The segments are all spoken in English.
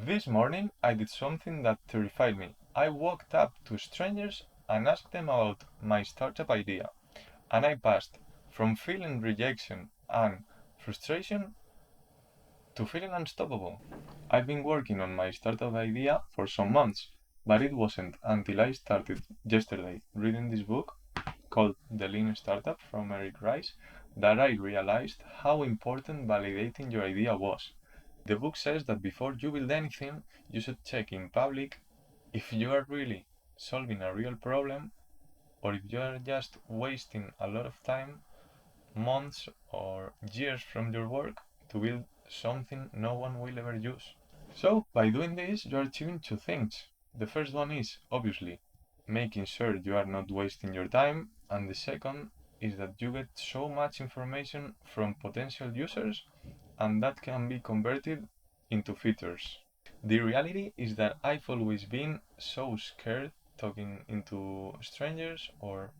This morning I did something that terrified me. I walked up to strangers and asked them about my startup idea, and I passed from feeling rejection and frustration to feeling unstoppable. I've been working on my startup idea for some months, but it wasn't until I started yesterday reading this book called The Lean Startup from Eric Rice that I realized how important validating your idea was. The book says that before you build anything, you should check in public if you are really solving a real problem or if you are just wasting a lot of time, months, or years from your work to build something no one will ever use. So, by doing this, you are achieving two things. The first one is, obviously, making sure you are not wasting your time, and the second is that you get so much information from potential users and that can be converted into features. The reality is that I've always been so scared talking into strangers or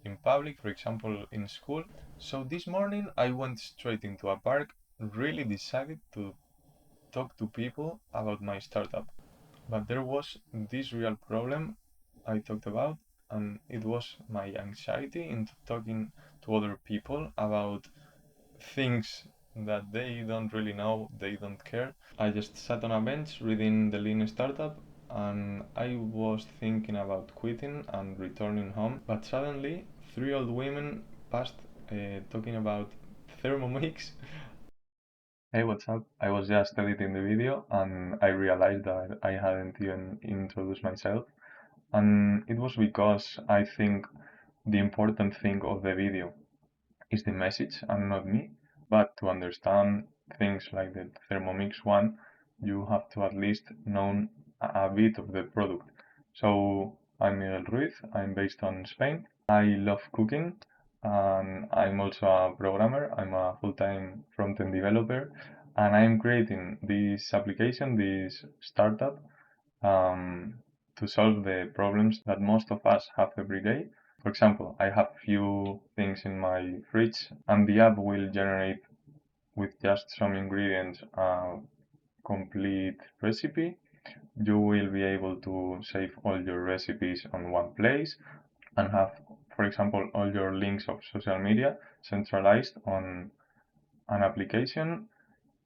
in public, for example, in school. So this morning I went straight into a park, really decided to talk to people about my startup. But there was this real problem I talked about, and it was my anxiety into talking to other people about things that they don't really know, they don't care. I just sat on a bench reading The Lean Startup and I was thinking about quitting and returning home, but suddenly three old women passed talking about Thermomix. Hey, what's up? I was just editing the video and I realized that I hadn't even introduced myself. And it was because I think the important thing of the video is the message and not me. But to understand things like the Thermomix one, you have to at least know a bit of the product. So I'm Miguel Ruiz, I'm based on Spain. I love cooking and I'm also a programmer. I'm a full-time front-end developer and I'm creating this application, this startup, um, to solve the problems that most of us have every day. For example, I have few things in my fridge and the app will generate with just some ingredients a complete recipe. You will be able to save all your recipes on one place and have, for example, all your links of social media centralized on an application.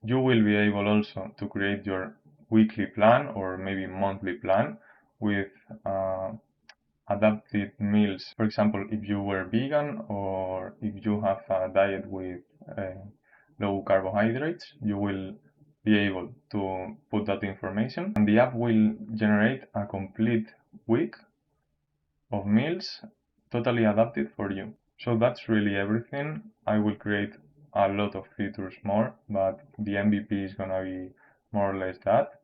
You will be able also to create your weekly plan or maybe monthly plan with adapted meals. For example, if you were vegan or if you have a diet with low carbohydrates, you will be able to put that information and the app will generate a complete week of meals totally adapted for you. So that's really everything. I will create a lot of features more, but the MVP is gonna be more or less that.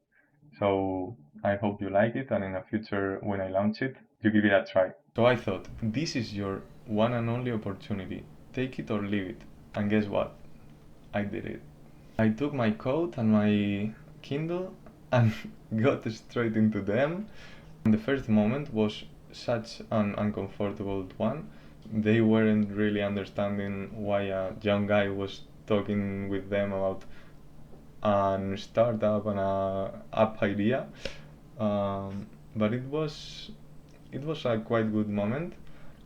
So I hope you like it and in the future when I launch it, you give it a try. So I thought, this is your one and only opportunity. Take it or leave it. And guess what? I did it. I took my coat and my Kindle and got straight into them. And the first moment was such an uncomfortable one. They weren't really understanding why a young guy was talking with them about a startup and a app idea. But it was a quite good moment.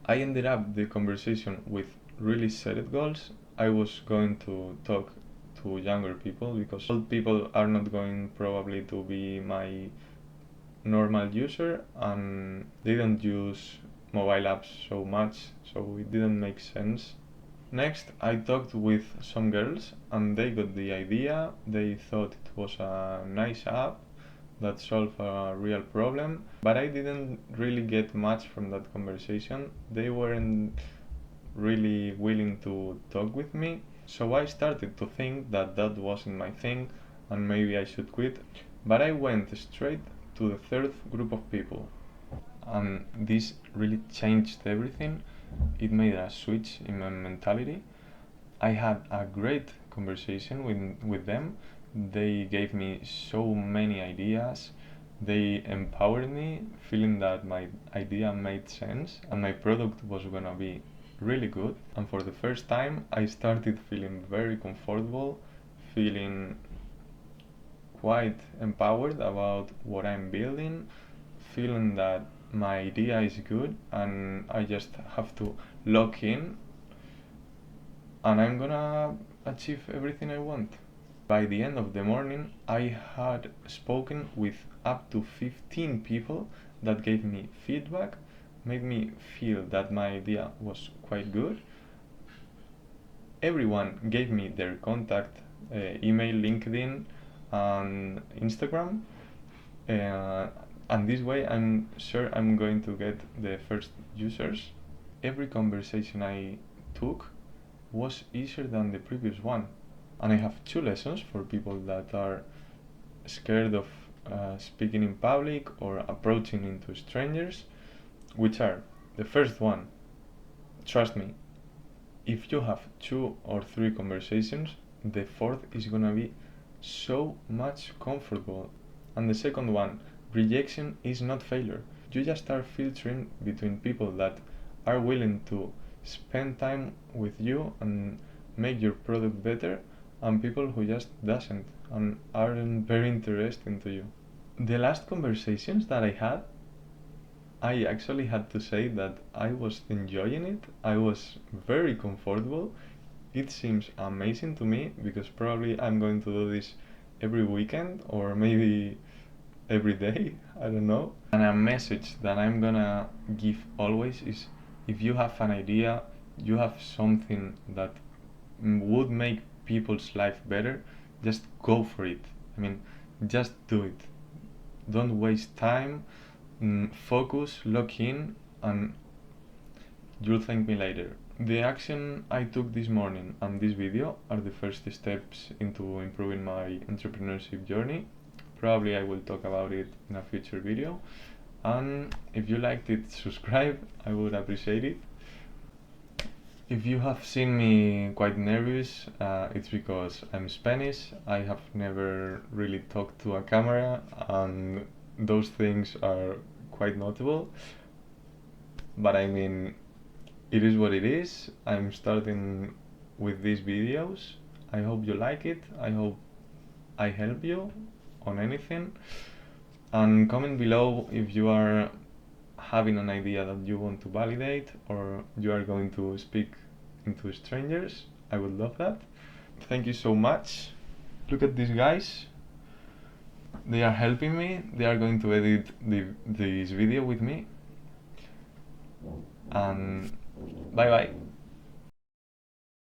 I ended up the conversation with really set goals. I was going to talk to younger people because old people are not going probably to be my normal user and they don't use mobile apps so much, so it didn't make sense. Next, I talked with some girls and they got the idea. They thought it was a nice app that solved a real problem, but I didn't really get much from that conversation. They weren't really willing to talk with me, so I started to think that that wasn't my thing and maybe I should quit. But I went straight to the third group of people, and this really changed everything. It made a switch in my mentality. I had a great conversation with them. They gave me so many ideas. They empowered me, feeling that my idea made sense and my product was gonna be really good. And for the first time, I started feeling very comfortable, feeling quite empowered about what I'm building, feeling that my idea is good and I just have to lock in and I'm gonna achieve everything I want. By the end of the morning, I had spoken with up to 15 people that gave me feedback, made me feel that my idea was quite good. Everyone gave me their contact, email, LinkedIn, and Instagram. Uh, and this way, I'm sure I'm going to get the first users. Every conversation I took was easier than the previous one. And I have two lessons for people that are scared of speaking in public or approaching into strangers, which are the first one, trust me, if you have 2 or 3 conversations, the fourth is gonna be so much comfortable. And the second one, rejection is not failure. You just start filtering between people that are willing to spend time with you and make your product better and people who just doesn't and aren't very interested into you. The last conversations that I had, I actually had to say that I was enjoying it. I was very comfortable. It seems amazing to me because probably I'm going to do this every weekend or maybe every day, I don't know. And a message that I'm gonna give always is if you have an idea, you have something that would make people's life better, just go for it. I mean, just do it. Don't waste time, focus, lock in, and you'll thank me later. The action I took this morning and this video are the first steps into improving my entrepreneurship journey. Probably I will talk about it in a future video. And if you liked it, subscribe, I would appreciate it. If you have seen me quite nervous, it's because I'm Spanish. I have never really talked to a camera, and those things are quite notable. But I mean, it is what it is. I'm starting with these videos. I hope you like it. I hope I help you on anything. And comment below if you are having an idea that you want to validate or you are going to speak into strangers. I would love that. Thank you so much. Look at these guys. They are helping me. They are going to edit this video with me. And bye bye.